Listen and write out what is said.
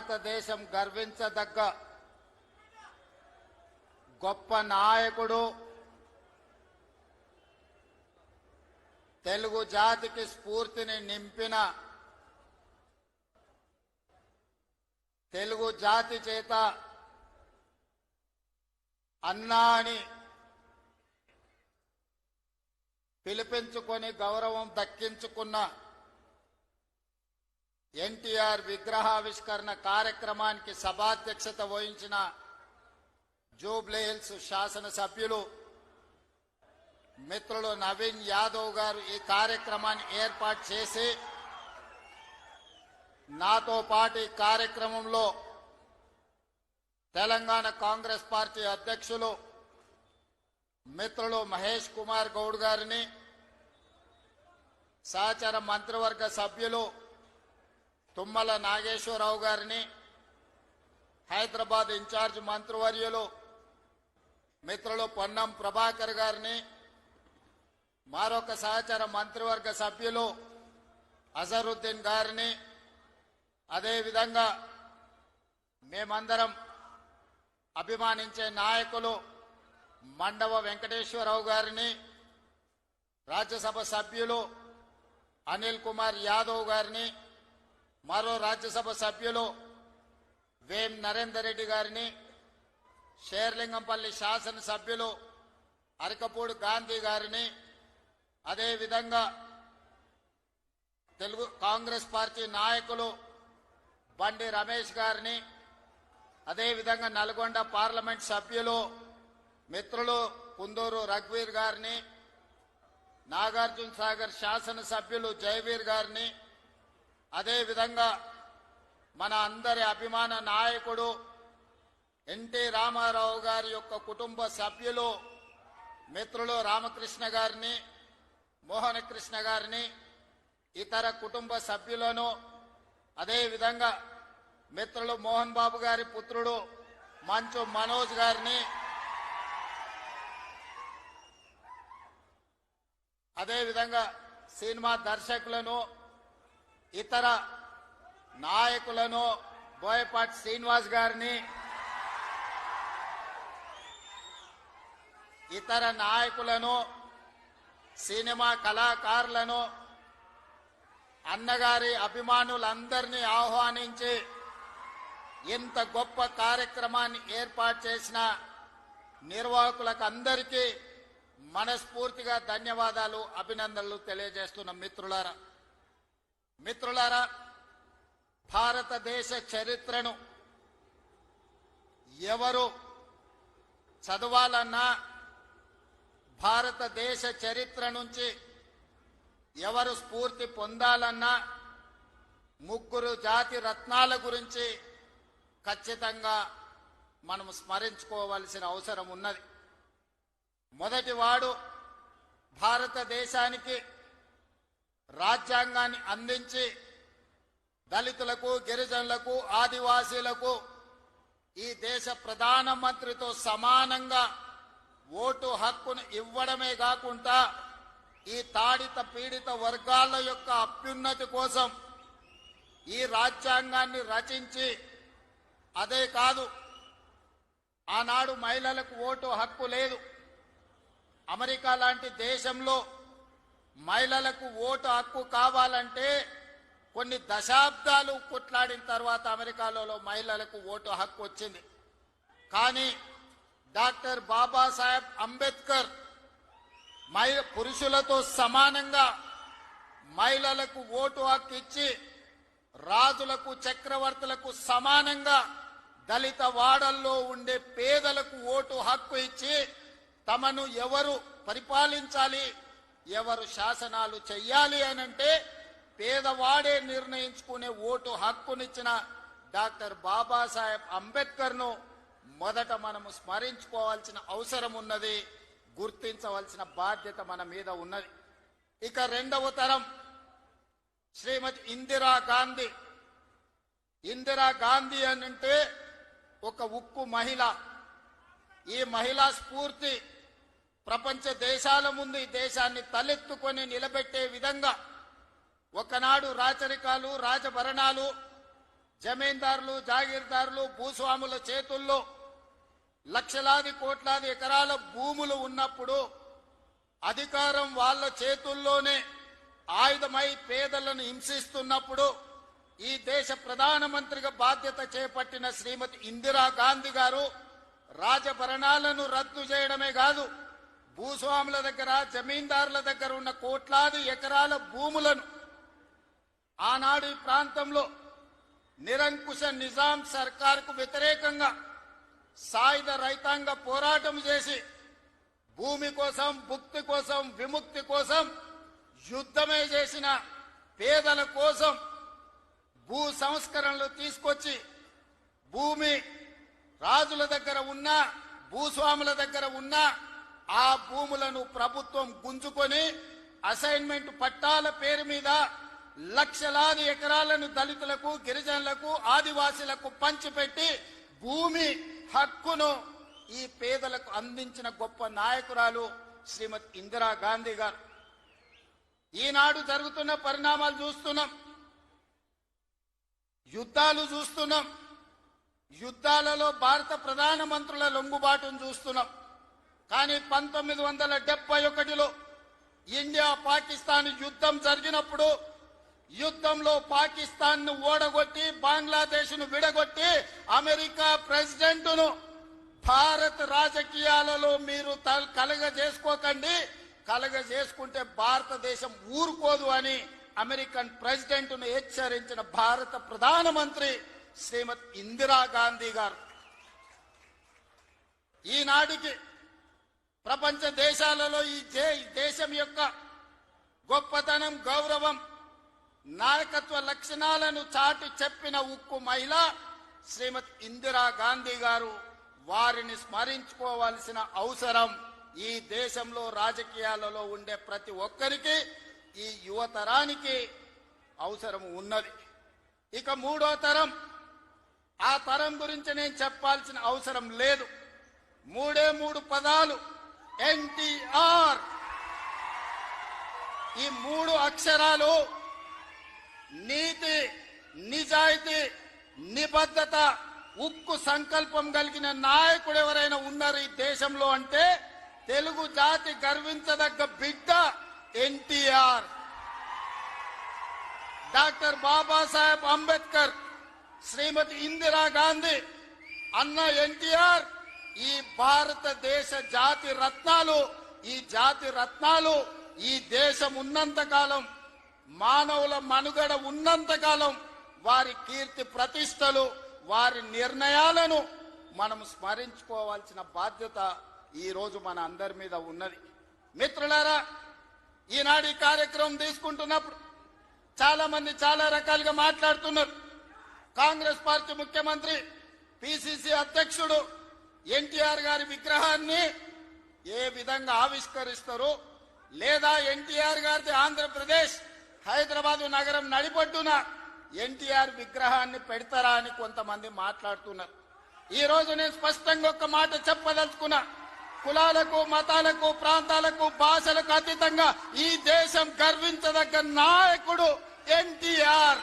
భారతదేశం గర్వించదగ్గ గొప్ప నాయకుడు, తెలుగు జాతికి స్ఫూర్తిని నింపిన, తెలుగు జాతి చేత అన్నా అని పిలిపించుకొని గౌరవం దక్కించుకున్న ఎన్టీఆర్ విగ్రహావిష్కరణ కార్యక్రమానికి సభాధ్యక్షత వహించిన జూబ్లీ హిల్స్ శాసనసభ్యులు మిత్రులు నవీన్ యాదవ్ గారు ఈ కార్యక్రమాన్ని ఏర్పాటు చేసి నాతో పాటు ఈ కార్యక్రమంలో తెలంగాణ కాంగ్రెస్ పార్టీ అధ్యక్షులు మిత్రులు మహేష్ కుమార్ గౌడ్ గారిని, సహచర మంత్రివర్గ సభ్యులు తుమ్మల నాగేశ్వరరావు గారిని, హైదరాబాద్ ఇన్ఛార్జ్ మంత్రివర్యులు మిత్రులు పొన్నం ప్రభాకర్ గారిని, మరొక సహచర మంత్రివర్గ సభ్యులు అజరుద్దీన్ గారిని, అదేవిధంగా మేమందరం అభిమానించే నాయకులు మండవ వెంకటేశ్వరరావు గారిని, రాజ్యసభ సభ్యులు అనిల్ కుమార్ యాదవ్ గారిని, మరో రాజ్యసభ సభ్యులు వేం నరేందర్ రెడ్డి గారిని, షేర్లింగంపల్లి శాసనసభ్యులు అరకపూడి గాంధీ గారిని, అదేవిధంగా తెలుగు కాంగ్రెస్ పార్టీ నాయకులు బండి రమేష్ గారిని, అదేవిధంగా నల్గొండ పార్లమెంట్ సభ్యులు మిత్రులు కుందూరు రఘువీర్ గారిని, నాగార్జున సాగర్ శాసనసభ్యులు జయవీర్ గారిని, అదేవిధంగా మన అందరి అభిమాన నాయకుడు ఎన్టీ రామారావు గారి యొక్క కుటుంబ సభ్యులు మిత్రులు రామకృష్ణ గారిని, మోహనకృష్ణ గారిని, ఇతర కుటుంబ సభ్యులను, అదేవిధంగా మిత్రులు మోహన్ బాబు గారి పుత్రుడు మంచు మనోజ్ గారిని, అదేవిధంగా సినిమా దర్శకులను, ఇతర నాయకులను, బోయపాటి శ్రీనివాస్ గారిని, ఇతర నాయకులను, సినిమా కళాకారులను, అన్నగారి అభిమానులందరినీ ఆహ్వానించి ఇంత గొప్ప కార్యక్రమాన్ని ఏర్పాటు చేసిన నిర్వాహకులకు అందరికీ మనస్ఫూర్తిగా ధన్యవాదాలు, అభినందనలు తెలియజేస్తున్న మిత్రులారా, భారతదేశ చరిత్రను ఎవరు చదవాలన్నా, భారతదేశ చరిత్ర నుంచి ఎవరు స్ఫూర్తి పొందాలన్నా ముగ్గురు జాతి రత్నాల గురించి ఖచ్చితంగా మనం స్మరించుకోవాల్సిన అవసరం ఉన్నది. మొదటివాడు భారతదేశానికి రాజ్యాంగాన్ని అందించి దళితులకు, గిరిజనులకు, ఆదివాసీలకు ఈ దేశ ప్రధానమంత్రితో సమానంగా ఓటు హక్కును ఇవ్వడమే కాకుండా ఈ తాడిత పీడిత వర్గాల యొక్క అభ్యున్నతి కోసం ఈ రాజ్యాంగాన్ని రచించి, అదే కాదు ఆనాడు మహిళలకు ఓటు హక్కు లేదు. అమెరికా లాంటి దేశంలో మహిళలకు ఓటు హక్కు కావాలంటే కొన్ని దశాబ్దాలు కొట్లాడిన తర్వాత అమెరికాలో మహిళలకు ఓటు హక్కు వచ్చింది. కానీ డాక్టర్ బాబాసాహెబ్ అంబేద్కర్ పురుషులతో సమానంగా మహిళలకు ఓటు హక్కు ఇచ్చి, రాజులకు, చక్రవర్తులకు సమానంగా దళిత వాడల్లో ఉండే పేదలకు ఓటు హక్కు ఇచ్చి, తమను ఎవరు పరిపాలించాలి, ఎవరు శాసనాలు చెయ్యాలి అనంటే పేదవాడే నిర్ణయించుకునే ఓటు హక్కునిచ్చిన డాక్టర్ బాబాసాహెబ్ అంబేద్కర్ను మొదట మనము స్మరించుకోవాల్సిన అవసరం ఉన్నది, గుర్తించవలసిన బాధ్యత మన మీద ఉన్నది. ఇక రెండవ తరం శ్రీమతి ఇందిరాగాంధీ. ఇందిరాగాంధీ అనంటే ఒక ఉక్కు మహిళ. ఈ మహిళా స్ఫూర్తి ప్రపంచ దేశాల ముందు ఈ దేశాన్ని తలెత్తుకొని నిలబెట్టే విధంగా ఒకనాడు రాచరికాలు, రాజభరణాలు జమీందారులు, జాగీర్దారులు, భూస్వాముల చేతుల్లో లక్షలాది కోట్లాది ఎకరాల భూములు ఉన్నప్పుడు అధికారం వాళ్ళ చేతుల్లోనే ఆయుధమై పేదలను హింసిస్తున్నప్పుడు ఈ దేశ ప్రధానమంత్రిగా బాధ్యత చేపట్టిన శ్రీమతి ఇందిరాగాంధీ గారు రాజభరణాలను రద్దు చేయడమే కాదు, భూస్వాముల దగ్గర, జమీందారుల దగ్గర ఉన్న కోట్లాది ఎకరాల భూములను ఆనాడు ఈ ప్రాంతంలో నిరంకుశ నిజాం సర్కార్కు వ్యతిరేకంగా సాయుధ రైతాంగ పోరాటం చేసి భూమి కోసం, భుక్తి కోసం, విముక్తి కోసం యుద్ధమే చేసిన పేదల కోసం భూ సంస్కరణలు తీసుకొచ్చి భూమి రాజుల దగ్గర ఉన్న, భూస్వాముల దగ్గర ఉన్న ఆ భూములను ప్రభుత్వం గుంజుకొని అసైన్మెంట్ పట్టాల పేరు మీద లక్షలాది ఎకరాలను దళితులకు, గిరిజనులకు, ఆదివాసీలకు పంచిపెట్టి భూమి హక్కును ఈ పేదలకు అందించిన గొప్ప నాయకురాలు శ్రీమతి ఇందిరాగాంధీ గారు. ఈనాడు జరుగుతున్న పరిణామాలు చూస్తున్నాం, యుద్ధాలు చూస్తున్నాం, యుద్ధాలలో భారత ప్రధానమంత్రుల లొంగుబాటును చూస్తున్నాం. కానీ 1971లో ఇండియా పాకిస్తాన్ యుద్ధం జరిగినప్పుడు యుద్ధంలో పాకిస్తాన్ ను ఓడగొట్టి, బంగ్లాదేశ్ ను విడగొట్టి అమెరికా ప్రెసిడెంట్ను భారత్ రాజకీయాలలో మీరు కలగజేసుకోకండి, కలగజేసుకుంటే భారతదేశం ఊరుకోదు అని అమెరికన్ ప్రెసిడెంట్ ను హెచ్చరించిన భారత ప్రధానమంత్రి శ్రీమతి ఇందిరాగాంధీ గారు. ఈనాటికి ప్రపంచ దేశాలలో ఈ దేశం యొక్క గొప్పతనం, గౌరవం, నాయకత్వ లక్షణాలను చాటి చెప్పిన ఉక్కు మహిళ శ్రీమతి ఇందిరాగాంధీ గారు. వారిని స్మరించుకోవాల్సిన అవసరం ఈ దేశంలో రాజకీయాలలో ఉండే ప్రతి ఒక్కరికి, ఈ యువతరానికి అవసరం ఉన్నది. ఇక మూడో తరం, ఆ తరం గురించి నేను చెప్పాల్సిన అవసరం లేదు. మూడు పదాలు, ఎన్టీఆర్. ఈ 3 అక్షరాలు నీతి, నిజాయితీ, నిబద్ధత, ఉక్కు సంకల్పం కలిగిన నాయకుడు ఎవరైనా ఉన్నారు ఈ దేశంలో అంటే తెలుగు జాతి గర్వించదగ్గ బిడ్డ ఎన్టీఆర్. డాక్టర్ బాబాసాహెబ్ అంబేద్కర్, శ్రీమతి ఇందిరాగాంధీ, అన్న ఎన్టీఆర్ ఈ భారతదేశ జాతి రత్నాలు. ఈ జాతి రత్నాలు ఈ దేశం ఉన్నంతకాలం, మానవుల మనుగడ ఉన్నంతకాలం వారి కీర్తి ప్రతిష్టలు, వారి నిర్ణయాలను మనం స్మరించుకోవాల్సిన బాధ్యత ఈ రోజు మన అందరి మీద ఉన్నది. మిత్రులారా, ఈనాడు ఈ కార్యక్రమం తీసుకుంటున్నప్పుడు చాలా మంది చాలా రకాలుగా మాట్లాడుతున్నారు. కాంగ్రెస్ పార్టీ ముఖ్యమంత్రి, పిసిసి అధ్యక్షుడు ఎన్టీఆర్ గారి విగ్రహాన్ని ఏ విధంగా ఆవిష్కరిస్తారు, లేదా ఎన్టీఆర్ గారిది ఆంధ్రప్రదేశ్ హైదరాబాదు నగరం నడిపొడ్డున ఎన్టీఆర్ విగ్రహాన్ని పెడతారా అని కొంతమంది మాట్లాడుతున్నారు. ఈ రోజు నేను స్పష్టంగా ఒక మాట చెప్పదలుచుకున్నా. కులాలకు, మతాలకు, ప్రాంతాలకు, భాషలకు అతీతంగా ఈ దేశం గర్వించదగ్గ నాయకుడు ఎన్టీఆర్.